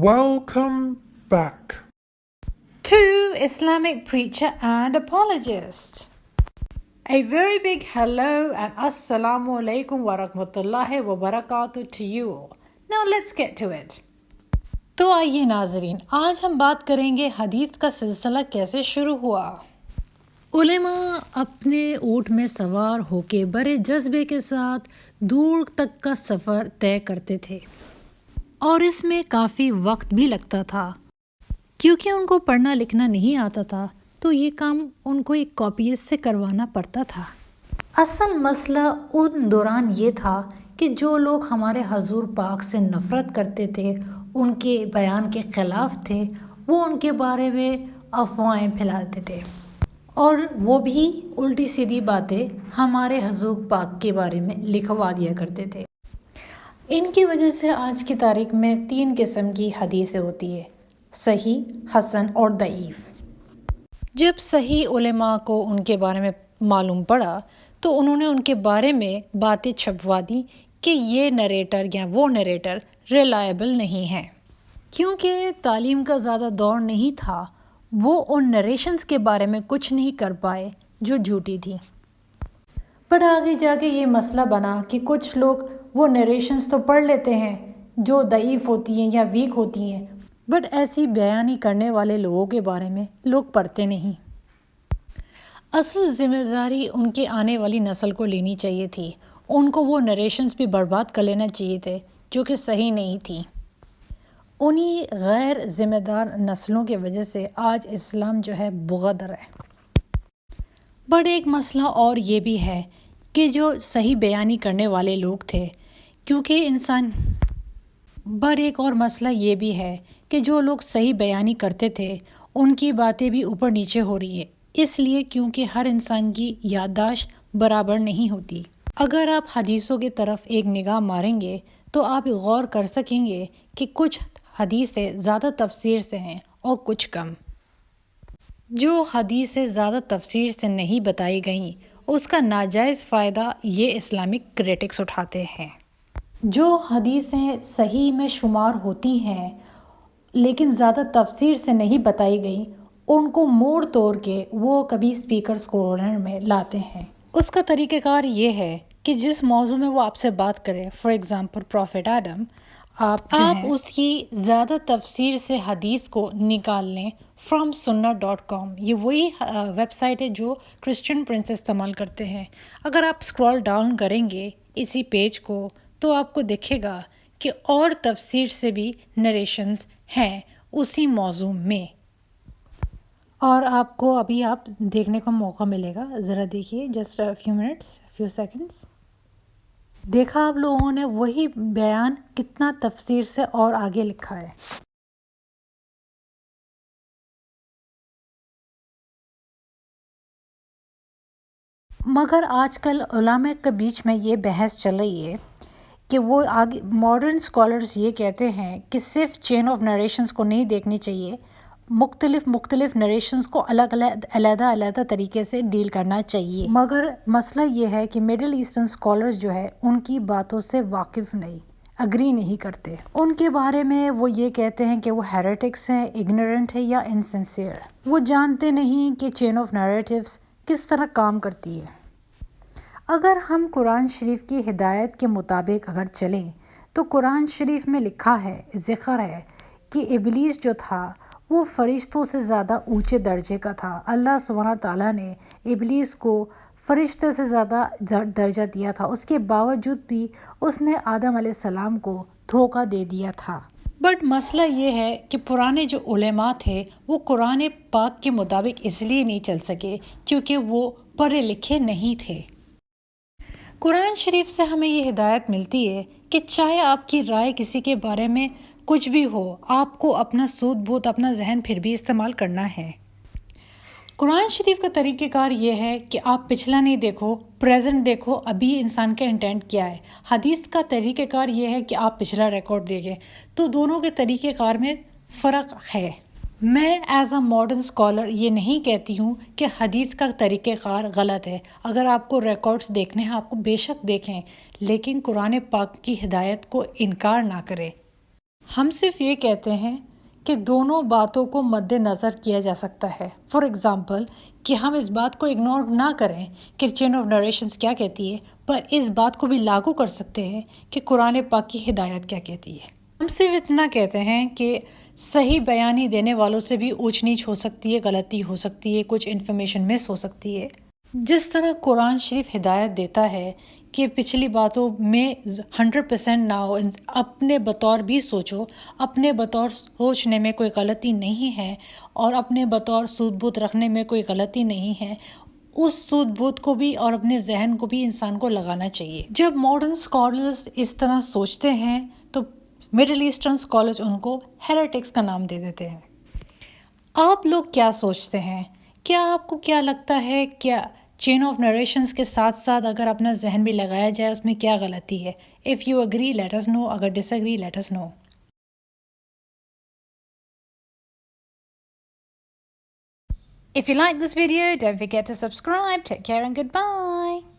Welcome back. To Islamic preacher and apologist. A very big hello and assalamu alaikum wa rahmatullahi wa barakatuh to you all. Now let's get to it. تو آئیے ناظرین، آج ہم بات کریں گے حدیث کا سلسلہ کیسے شروع ہوا۔ علماء اپنے اونٹ میں سوار ہو کے بڑے جذبے کے ساتھ دور تک کا سفر طے کرتے تھے، اور اس میں کافی وقت بھی لگتا تھا کیونکہ ان کو پڑھنا لکھنا نہیں آتا تھا، تو یہ کام ان کو ایک کاپیز سے کروانا پڑتا تھا۔ اصل مسئلہ ان دوران یہ تھا کہ جو لوگ ہمارے حضور پاک سے نفرت کرتے تھے، ان کے بیان کے خلاف تھے، وہ ان کے بارے میں افواہیں پھیلاتے تھے، اور وہ بھی الٹی سیدھی باتیں ہمارے حضور پاک کے بارے میں لکھوا دیا کرتے تھے۔ ان کی وجہ سے آج کی تاریخ میں 3 قسم کی حدیثیں ہوتی ہے: صحیح، حسن اور ضعیف۔ جب صحیح علماء کو ان کے بارے میں معلوم پڑا تو انہوں نے ان کے بارے میں باتیں چھپوا دیں کہ یہ نریٹر یا وہ نریٹر ریلائبل نہیں ہے۔ کیونکہ تعلیم کا زیادہ دور نہیں تھا، وہ ان نریشنز کے بارے میں کچھ نہیں کر پائے جو جھوٹی تھی۔ پر آگے جا کے یہ مسئلہ بنا کہ کچھ لوگ وہ نریشنز تو پڑھ لیتے ہیں جو ضعیف ہوتی ہیں یا ویک ہوتی ہیں، بٹ ایسی بیانی کرنے والے لوگوں کے بارے میں لوگ پڑھتے نہیں۔ اصل ذمہ داری ان کے آنے والی نسل کو لینی چاہیے تھی، ان کو وہ نریشنز بھی برباد کر لینا چاہیے تھے جو کہ صحیح نہیں تھی۔ انہی غیر ذمہ دار نسلوں کی وجہ سے آج اسلام جو ہے بغدر ہے۔ بٹ ایک مسئلہ اور یہ بھی ہے کہ جو صحیح بیانی کرنے والے لوگ تھے، کیونکہ ایک اور مسئلہ یہ بھی ہے کہ جو لوگ صحیح بیانی کرتے تھے ان کی باتیں بھی اوپر نیچے ہو رہی ہے، اس لیے کیونکہ ہر انسان کی یادداشت برابر نہیں ہوتی۔ اگر آپ حدیثوں کی طرف ایک نگاہ ماریں گے تو آپ غور کر سکیں گے کہ کچھ حدیثیں زیادہ تفسیر سے ہیں اور کچھ کم۔ جو حدیثیں زیادہ تفسیر سے نہیں بتائی گئیں اس کا ناجائز فائدہ یہ اسلامک کریٹکس اٹھاتے ہیں۔ جو حدیثیں صحیح میں شمار ہوتی ہیں لیکن زیادہ تفسیر سے نہیں بتائی گئیں، ان کو موڑ توڑ کے وہ کبھی اسپیکرز کارنر میں لاتے ہیں۔ اس کا طریقہ کار یہ ہے کہ جس موضوع میں وہ آپ سے بات کرے، فار ایگزامپل پروفیٹ آدم، آپ اس کی زیادہ تفسیر سے حدیث کو نکال لیں fromsunnah.com۔ یہ وہی ویب سائٹ ہے جو کرسچن پرنس استعمال کرتے ہیں۔ اگر آپ اسکرول ڈاؤن کریں گے اسی پیج کو تو آپ کو دیکھے گا کہ اور تفسیر سے بھی نریشنز ہیں اسی موضوع میں، اور آپ کو ابھی دیکھنے کا موقع ملے گا۔ ذرا دیکھیے، جسٹ فیو سیکنڈس۔ دیکھا آپ لوگوں نے وہی بیان کتنا تفسیر سے اور آگے لکھا ہے۔ مگر آج کل علماء کے بیچ میں یہ بحث چل رہی ہے کہ وہ آگے ماڈرن اسکالرز یہ کہتے ہیں کہ صرف چین آف نریشنز کو نہیں دیکھنی چاہیے، مختلف نریشنز کو علیحدہ طریقے سے ڈیل کرنا چاہیے۔ مگر مسئلہ یہ ہے کہ مڈل ایسٹرن اسکالرز جو ہے ان کی باتوں سے واقف نہیں، اگری نہیں کرتے۔ ان کے بارے میں وہ یہ کہتے ہیں کہ وہ ہیریٹکس ہیں، اگنورنٹ ہے یا انسنسیئر۔ وہ جانتے نہیں کہ چین آف نیریٹیوز کس طرح کام کرتی ہے۔ اگر ہم قرآن شریف کی ہدایت کے مطابق اگر چلیں تو قرآن شریف میں لکھا ہے، ذکر ہے کہ ابلیس جو تھا وہ فرشتوں سے زیادہ اونچے درجے کا تھا۔ اللہ سبحانہ تعالیٰ نے ابلیس کو فرشتے سے زیادہ درجہ دیا تھا، اس کے باوجود بھی اس نے آدم علیہ السلام کو دھوکہ دے دیا تھا۔ بٹ مسئلہ یہ ہے کہ پرانے جو علماء تھے وہ قرآن پاک کے مطابق اس لیے نہیں چل سکے کیونکہ وہ پڑھے لکھے نہیں تھے۔ قرآن شریف سے ہمیں یہ ہدایت ملتی ہے کہ چاہے آپ کی رائے کسی کے بارے میں کچھ بھی ہو، آپ کو اپنا سود بوت، اپنا ذہن پھر بھی استعمال کرنا ہے۔ قرآن شریف کا طریقہ کار یہ ہے کہ آپ پچھلا نہیں دیکھو، پریزنٹ دیکھو، ابھی انسان کا انٹینٹ کیا ہے۔ حدیث کا طریقہ کار یہ ہے کہ آپ پچھلا ریکارڈ دیکھیں، تو دونوں کے طریقہ کار میں فرق ہے۔ میں ایز اے ماڈرن اسکالر یہ نہیں کہتی ہوں کہ حدیث کا طریقہ کار غلط ہے۔ اگر آپ کو ریکارڈز دیکھنے ہیں آپ کو بے شک دیکھیں، لیکن قرآن پاک کی ہدایت کو انکار نہ کریں۔ ہم صرف یہ کہتے ہیں کہ دونوں باتوں کو مد نظر کیا جا سکتا ہے. فار ایگزامپل کہ ہم اس بات کو اگنور نہ کریں کہ چین آف نریشنز کیا کہتی ہے، پر اس بات کو بھی لاگو کر سکتے ہیں کہ قرآن پاک کی ہدایت کیا کہتی ہے. ہم صرف اتنا کہتے ہیں کہ صحیح بیانی دینے والوں سے بھی اونچ نیچ ہو سکتی ہے، غلطی ہو سکتی ہے، کچھ انفارمیشن مس ہو سکتی ہے. جس طرح قرآن شریف ہدایت دیتا ہے کہ پچھلی باتوں میں 100% نہ ہو، اپنے بطور بھی سوچو، اپنے بطور سوچنے میں کوئی غلطی نہیں ہے، اور اپنے بطور سود بوت رکھنے میں کوئی غلطی نہیں ہے. اس سود بوت کو بھی اور اپنے ذہن کو بھی انسان کو لگانا چاہیے. جب ماڈرن اسکالرز اس طرح سوچتے ہیں تو مڈل ایسٹرن اسکالرز ان کو ہیریٹکس کا نام دے دیتے ہیں. آپ لوگ کیا سوچتے ہیں؟ کیا آپ کو کیا لگتا ہے، کیا چین آف نریشنز کے ساتھ ساتھ اگر اپنا ذہن بھی لگایا جائے اس میں کیا غلطی ہے؟ If you agree let us know, اگر disagree let us know. If you like this video, don't forget to subscribe. Take care and goodbye.